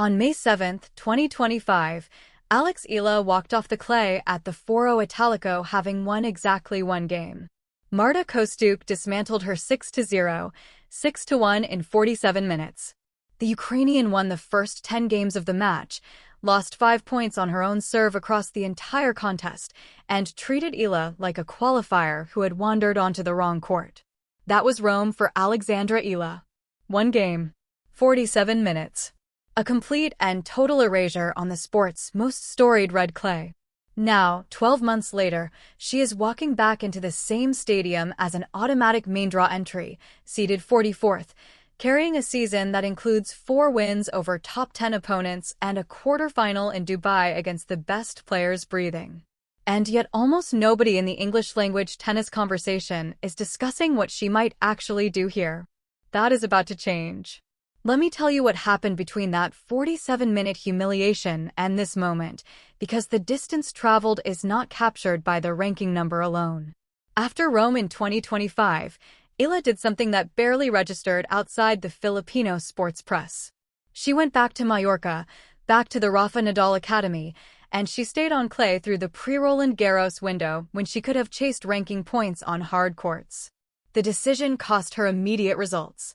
On May 7, 2025, Alex Eala walked off the clay at the Foro Italico having won exactly one game. Marta Kostyuk dismantled her 6-0, 6-1 in 47 minutes. The Ukrainian won the first 10 games of the match, lost 5 points on her own serve across the entire contest, and treated Eala like a qualifier who had wandered onto the wrong court. That was Rome for Alexandra Eala. One game, 47 minutes. A complete and total erasure on the sport's most storied red clay. Now, 12 months later, she is walking back into the same stadium as an automatic main draw entry, seeded 44th, carrying a season that includes 4 wins over top 10 opponents and a quarterfinal in Dubai against the best players breathing. And yet almost nobody in the English-language tennis conversation is discussing what she might actually do here. That is about to change. Let me tell you what happened between that 47-minute humiliation and this moment, because the distance traveled is not captured by the ranking number alone. After Rome in 2025, Eala did something that barely registered outside the Filipino sports press. She went back to Mallorca, back to the Rafa Nadal Academy, and she stayed on clay through the pre-Roland Garros window when she could have chased ranking points on hard courts. The decision cost her immediate results.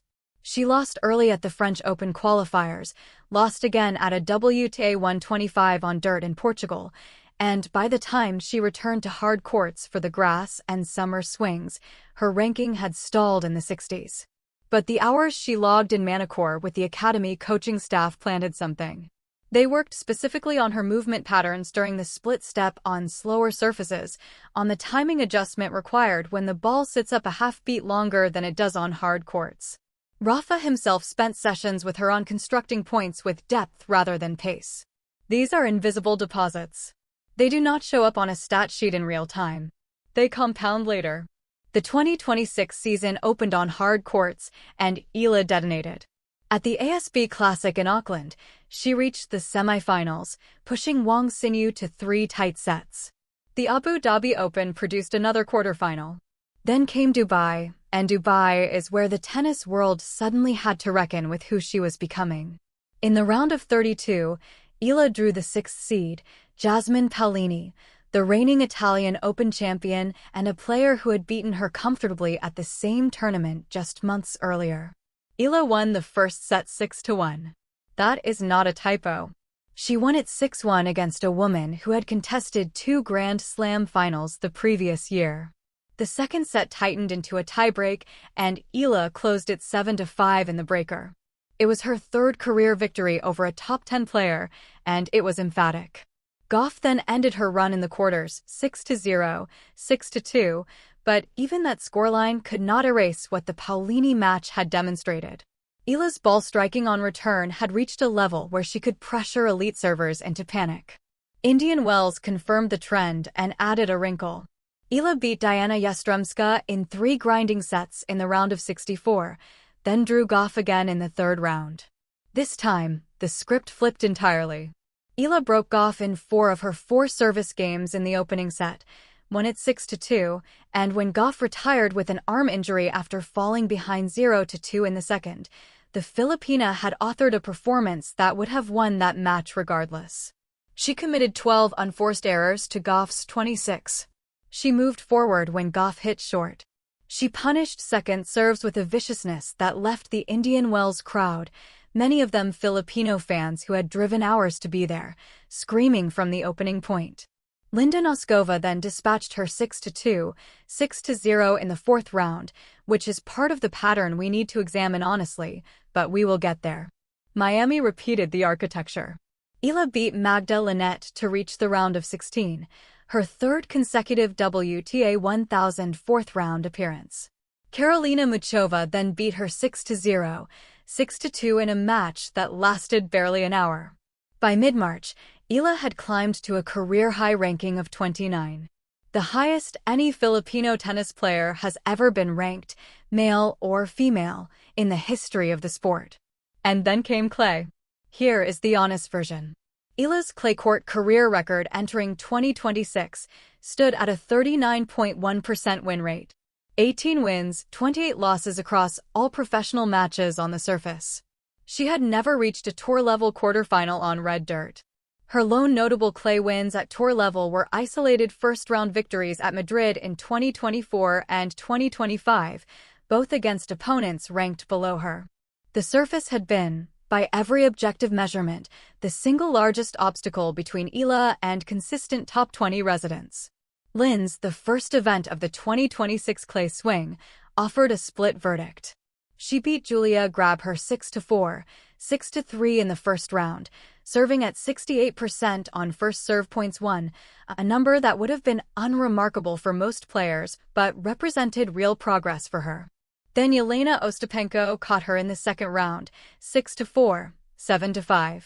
She lost early at the French Open qualifiers, lost again at a WTA 125 on dirt in Portugal, and by the time she returned to hard courts for the grass and summer swings, her ranking had stalled in the 60s. But the hours she logged in Manacor with the academy coaching staff planted something. They worked specifically on her movement patterns during the split step on slower surfaces, on the timing adjustment required when the ball sits up a half beat longer than it does on hard courts. Rafa himself spent sessions with her on constructing points with depth rather than pace. These are invisible deposits. They do not show up on a stat sheet in real time. They compound later. The 2026 season opened on hard courts, and Eala detonated. At the ASB Classic in Auckland, she reached the semifinals, pushing Wang Xinyu to 3 tight sets. The Abu Dhabi Open produced another quarterfinal. Then came Dubai, and Dubai is where the tennis world suddenly had to reckon with who she was becoming. In the round of 32, Eala drew the 6th seed, Jasmine Paolini, the reigning Italian Open champion and a player who had beaten her comfortably at the same tournament just months earlier. Eala won the first set 6-1. That is not a typo. She won it 6-1 against a woman who had contested 2 Grand Slam finals the previous year. The second set tightened into a tiebreak, and Eala closed it 7-5 in the breaker. It was her 3rd career victory over a top 10 player, and it was emphatic. Goff then ended her run in the quarters, 6-0, 6-2, but even that scoreline could not erase what the Paolini match had demonstrated. Eala's ball striking on return had reached a level where she could pressure elite servers into panic. Indian Wells confirmed the trend and added a wrinkle. Eala beat Diana Yastremska in 3 grinding sets in the round of 64, then drew Goff again in the 3rd round. This time, the script flipped entirely. Eala broke Goff in 4 of her 4 service games in the opening set, won it 6-2, and when Goff retired with an arm injury after falling behind 0-2 in the second, the Filipina had authored a performance that would have won that match regardless. She committed 12 unforced errors to Goff's 26. She moved forward when Goff hit short. She punished second serves with a viciousness that left the Indian Wells crowd, many of them Filipino fans who had driven hours to be there, screaming from the opening point. Linda Noskova then dispatched her 6-2, 6-0 in the 4th round, which is part of the pattern we need to examine honestly, but we will get there. Miami repeated the architecture. Eala beat Magda Linette to reach the round of 16, her 3rd consecutive WTA 1000 4th round appearance. Karolina Muchova then beat her 6-0, 6-2 in a match that lasted barely an hour. By mid-March, Eala had climbed to a career-high ranking of 29. The highest any Filipino tennis player has ever been ranked, male or female, in the history of the sport. And then came clay. Here is the honest version. Eala's clay court career record entering 2026 stood at a 39.1% win rate. 18 wins, 28 losses across all professional matches on the surface. She had never reached a tour-level quarterfinal on red dirt. Her lone notable clay wins at tour level were isolated first-round victories at Madrid in 2024 and 2025, both against opponents ranked below her. The surface had been, by every objective measurement, the single largest obstacle between Eala and consistent top 20 residents. Linz, the first event of the 2026 clay swing, offered a split verdict. She beat Julia Grab her 6-4, 6-3 in the first round, serving at 68% on first serve points won, a number that would have been unremarkable for most players but represented real progress for her. Then Yelena Ostapenko caught her in the second round, 6-4, 7-5.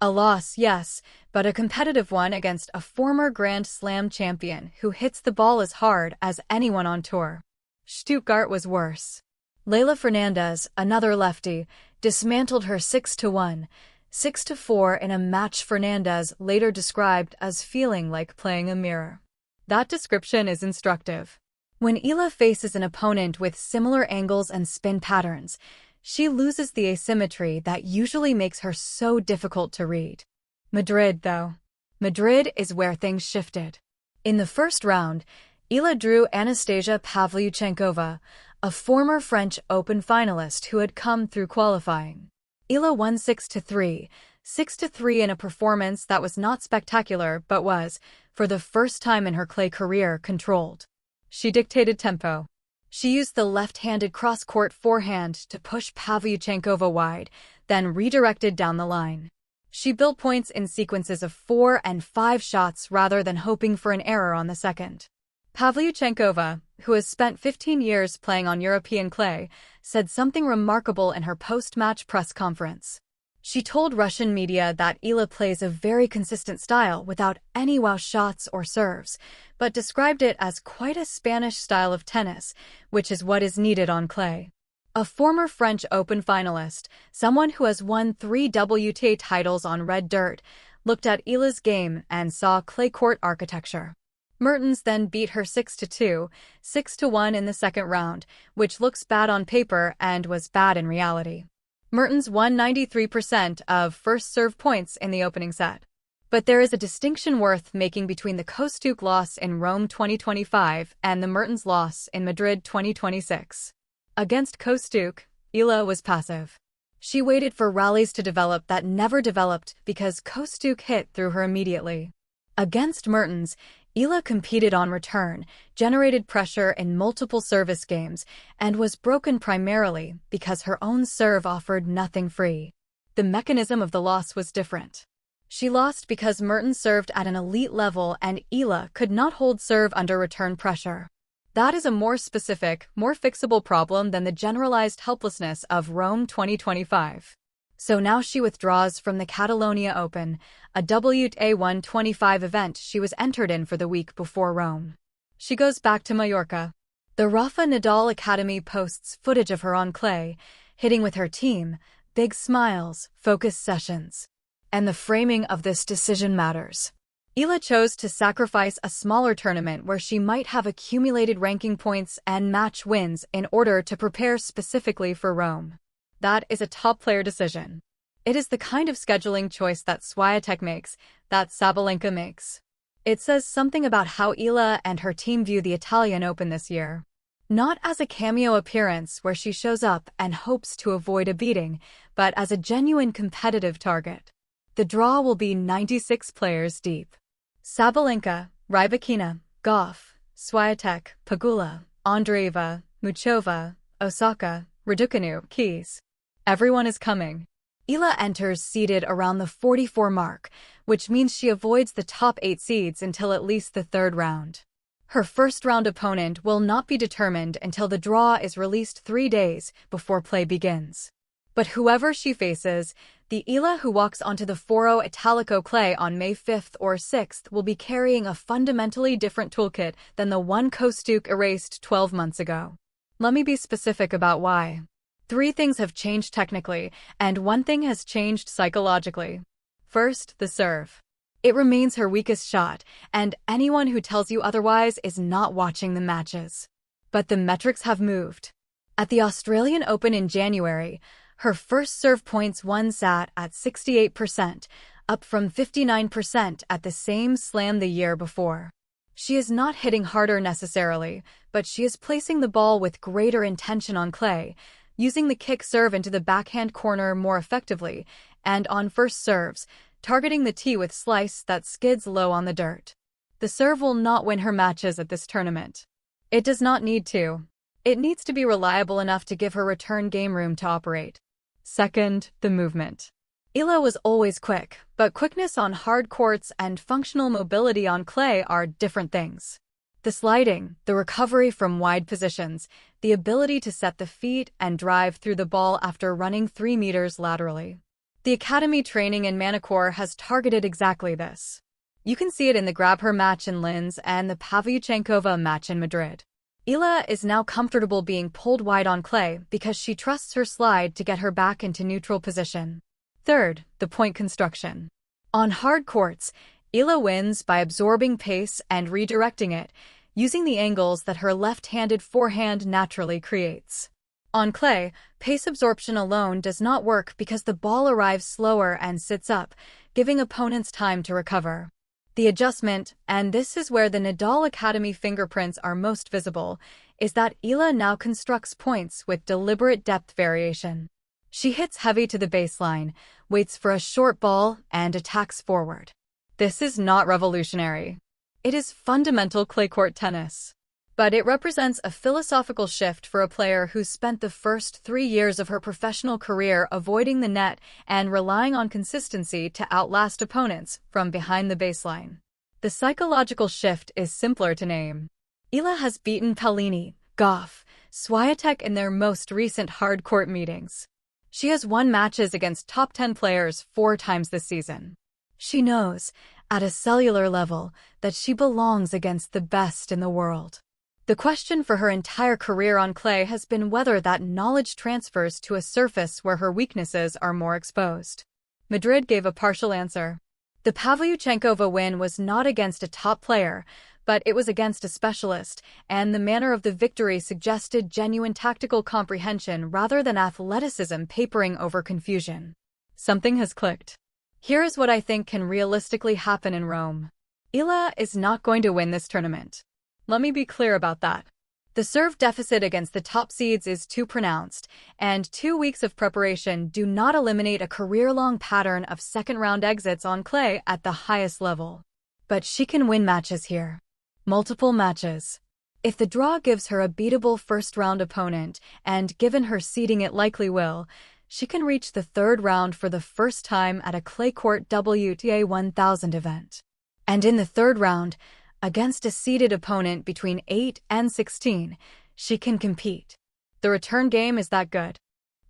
A loss, yes, but a competitive one against a former Grand Slam champion who hits the ball as hard as anyone on tour. Stuttgart was worse. Leylah Fernandez, another lefty, dismantled her 6-1, 6-4 in a match Fernandez later described as feeling like playing a mirror. That description is instructive. When Eala faces an opponent with similar angles and spin patterns, she loses the asymmetry that usually makes her so difficult to read. Madrid, though. Madrid is where things shifted. In the first round, Eala drew Anastasia Pavlyuchenkova, a former French Open finalist who had come through qualifying. Eala won 6-3, 6-3 in a performance that was not spectacular but was, for the first time in her clay career, controlled. She dictated tempo. She used the left-handed cross-court forehand to push Pavlyuchenkova wide, then redirected down the line. She built points in sequences of 4 and 5 shots rather than hoping for an error on the second. Pavlyuchenkova, who has spent 15 years playing on European clay, said something remarkable in her post-match press conference. She told Russian media that Eala plays a very consistent style without any wow shots or serves, but described it as quite a Spanish style of tennis, which is what is needed on clay. A former French Open finalist, someone who has won 3 WTA titles on red dirt, looked at Eala's game and saw clay court architecture. Mertens then beat her 6-2, 6-1 in the second round, which looks bad on paper and was bad in reality. Mertens won 93% of first serve points in the opening set. But there is a distinction worth making between the Kostyuk loss in Rome 2025 and the Mertens loss in Madrid 2026. Against Kostyuk, Eala was passive. She waited for rallies to develop that never developed because Kostyuk hit through her immediately. Against Mertens, Eala competed on return, generated pressure in multiple service games, and was broken primarily because her own serve offered nothing free. The mechanism of the loss was different. She lost because Mertens served at an elite level and Eala could not hold serve under return pressure. That is a more specific, more fixable problem than the generalized helplessness of Rome 2025. So now she withdraws from the Catalonia Open, a WTA 125 event she was entered in for the week before Rome. She goes back to Mallorca. The Rafa Nadal Academy posts footage of her on clay, hitting with her team, big smiles, focused sessions. And the framing of this decision matters. Eala chose to sacrifice a smaller tournament where she might have accumulated ranking points and match wins in order to prepare specifically for Rome. That is a top-player decision. It is the kind of scheduling choice that Swiatek makes, that Sabalenka makes. It says something about how Eala and her team view the Italian Open this year. Not as a cameo appearance where she shows up and hopes to avoid a beating, but as a genuine competitive target. The draw will be 96 players deep. Sabalenka, Rybakina, Gauff, Swiatek, Pegula, Andreeva, Muchova, Osaka, Raducanu, Keys. Everyone is coming. Eala enters seeded around the 44 mark, which means she avoids the top 8 seeds until at least the third round. Her first-round opponent will not be determined until the draw is released 3 days before play begins. But whoever she faces, the Eala who walks onto the Foro Italico clay on May 5th or 6th will be carrying a fundamentally different toolkit than the one Kostyuk erased 12 months ago. Let me be specific about why. 3 things have changed technically, and 1 thing has changed psychologically. First, the serve. It remains her weakest shot, and anyone who tells you otherwise is not watching the matches. But the metrics have moved. At the Australian Open in January, Her first serve points won sat at 68%, up from 59% at the same slam the year before. She is not hitting harder necessarily, but she is placing the ball with greater intention on clay, using the kick serve into the backhand corner more effectively, and on first serves, targeting the tee with slice that skids low on the dirt. The serve will not win her matches at this tournament. It does not need to. It needs to be reliable enough to give her return game room to operate. Second, the movement. Eala was always quick, but quickness on hard courts and functional mobility on clay are different things. The sliding, the recovery from wide positions, the ability to set the feet and drive through the ball after running 3 meters laterally. The academy training in Manicure has targeted exactly this. You can see it in the Grab Her match in Linz and the Pavlyuchenkova match in Madrid. Eala is now comfortable being pulled wide on clay because she trusts her slide to get her back into neutral position. Third, the point construction. On hard courts, Eala wins by absorbing pace and redirecting it, using the angles that her left-handed forehand naturally creates. On clay, pace absorption alone does not work because the ball arrives slower and sits up, giving opponents time to recover. The adjustment, and this is where the Nadal Academy fingerprints are most visible, is that Eala now constructs points with deliberate depth variation. She hits heavy to the baseline, waits for a short ball, and attacks forward. This is not revolutionary. It is fundamental clay court tennis. But it represents a philosophical shift for a player who spent the first 3 years of her professional career avoiding the net and relying on consistency to outlast opponents from behind the baseline. The psychological shift is simpler to name. Eala has beaten Pellini, Goff, Swiatek in their most recent hard court meetings. She has won matches against top 10 players 4 times this season. She knows, at a cellular level, that she belongs against the best in the world. The question for her entire career on clay has been whether that knowledge transfers to a surface where her weaknesses are more exposed. Madrid gave a partial answer. The Pavlyuchenkova win was not against a top player, but it was against a specialist, and the manner of the victory suggested genuine tactical comprehension rather than athleticism papering over confusion. Something has clicked. Here is what I think can realistically happen in Rome. Eala is not going to win this tournament. Let me be clear about that. The serve deficit against the top seeds is too pronounced, and 2 weeks of preparation do not eliminate a career-long pattern of second-round exits on clay at the highest level. But she can win matches here. Multiple matches. If the draw gives her a beatable first-round opponent, and given her seeding it likely will, she can reach the 3rd round for the first time at a clay court WTA 1000 event. And in the 3rd round, against a seeded opponent between 8 and 16, she can compete. The return game is that good.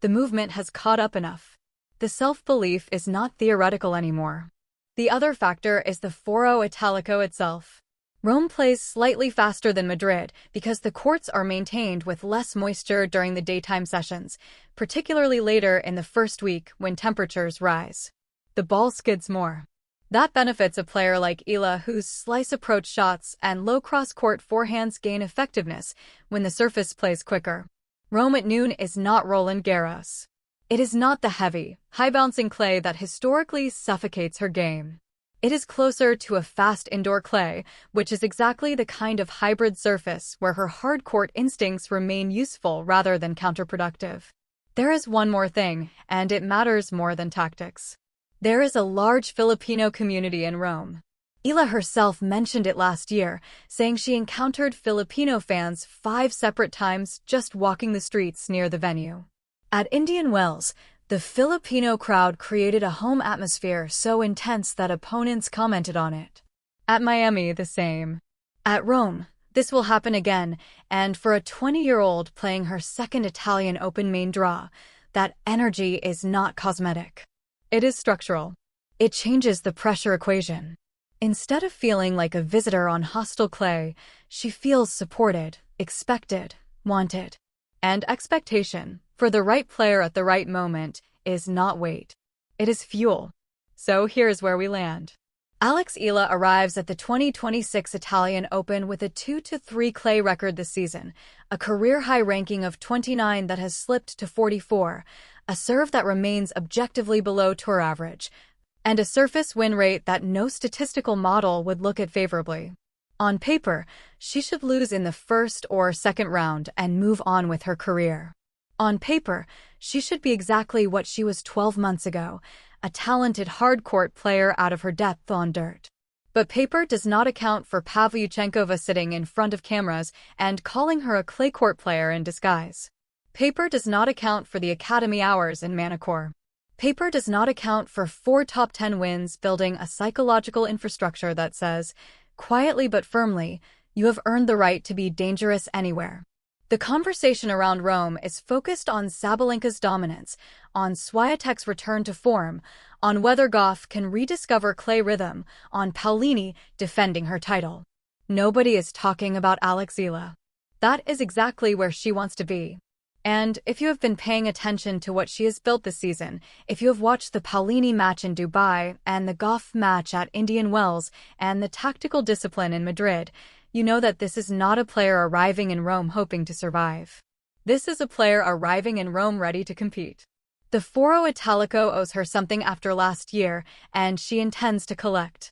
The movement has caught up enough. The self-belief is not theoretical anymore. The other factor is the Foro Italico itself. Rome plays slightly faster than Madrid because the courts are maintained with less moisture during the daytime sessions, particularly later in the first week when temperatures rise. The ball skids more. That benefits a player like Eala whose slice approach shots and low cross-court forehands gain effectiveness when the surface plays quicker. Rome at noon is not Roland Garros. It is not the heavy, high-bouncing clay that historically suffocates her game. It is closer to a fast indoor clay, which is exactly the kind of hybrid surface where her hard court instincts remain useful rather than counterproductive. There is one more thing, and it matters more than tactics. There is a large Filipino community in Rome. Eala herself mentioned it last year, saying she encountered Filipino fans 5 separate times just walking the streets near the venue. At Indian Wells, the Filipino crowd created a home atmosphere so intense that opponents commented on it. At Miami, the same. At Rome, this will happen again, and for a 20-year-old playing her 2nd Italian Open main draw, that energy is not cosmetic. It is structural. It changes the pressure equation. Instead of feeling like a visitor on hostile clay, she feels supported, expected, wanted. And expectation, for the right player at the right moment, is not weight. It is fuel. So here's where we land. Alex Eala arrives at the 2026 Italian Open with a 2-3 clay record this season, a career-high ranking of 29 that has slipped to 44, a serve that remains objectively below tour average, and a surface win rate that no statistical model would look at favorably. On paper, she should lose in the first or second round and move on with her career. On paper, she should be exactly what she was 12 months ago, a talented hard-court player out of her depth on dirt. But paper does not account for Pavlyuchenkova sitting in front of cameras and calling her a clay court player in disguise. Paper does not account for the academy hours in Manicure. Paper does not account for 4 top 10 wins building a psychological infrastructure that says, quietly but firmly, you have earned the right to be dangerous anywhere. The conversation around Rome is focused on Sabalenka's dominance, on Swiatek's return to form, on whether Goff can rediscover clay rhythm, on Paolini defending her title. Nobody is talking about Alex Eala. That is exactly where she wants to be. And if you have been paying attention to what she has built this season, if you have watched the Paolini match in Dubai and the Goff match at Indian Wells and the tactical discipline in Madrid, you know that this is not a player arriving in Rome hoping to survive. This is a player arriving in Rome ready to compete. The Foro Italico owes her something after last year, and she intends to collect.